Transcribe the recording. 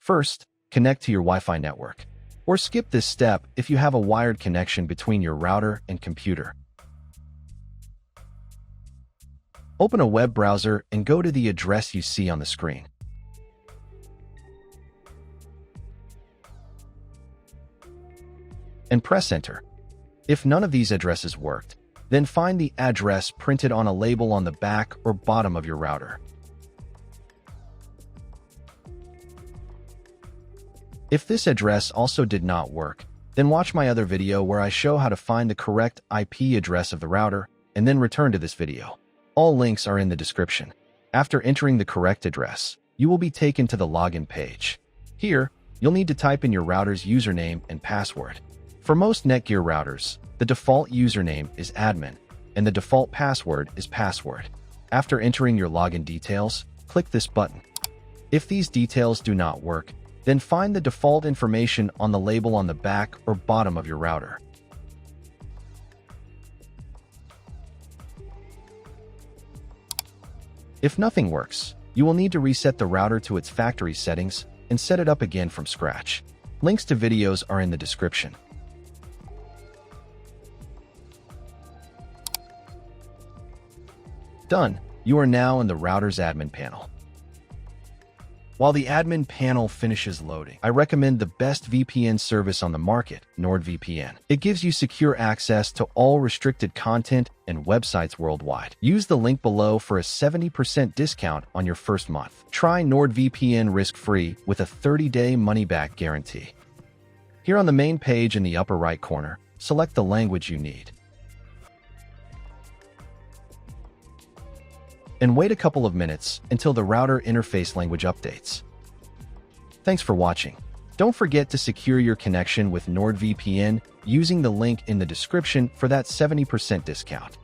First, connect to your Wi-Fi network. Or skip this step if you have a wired connection between your router and computer. Open a web browser and go to the address you see on the screen. And press Enter. If none of these addresses worked, then find the address printed on a label on the back or bottom of your router. If this address also did not work, then watch my other video where I show how to find the correct IP address of the router and then return to this video. All links are in the description. After entering the correct address, you will be taken to the login page. Here, you'll need to type in your router's username and password. For most NETGEAR routers, the default username is admin, and the default password is password. After entering your login details, click this button. If these details do not work, then find the default information on the label on the back or bottom of your router. If nothing works, you will need to reset the router to its factory settings and set it up again from scratch. Links to videos are in the description. Done. You are now in the router's admin panel. While the admin panel finishes loading, I recommend the best VPN service on the market, NordVPN. It gives you secure access to all restricted content and websites worldwide. Use the link below for a 70% discount on your first month. Try NordVPN risk-free with a 30-day money-back guarantee. Here on the main page in the upper right corner, select the language you need. And wait a couple of minutes until the router interface language updates. Thanks for watching. Don't forget to secure your connection with NordVPN using the link in the description for that 70% discount.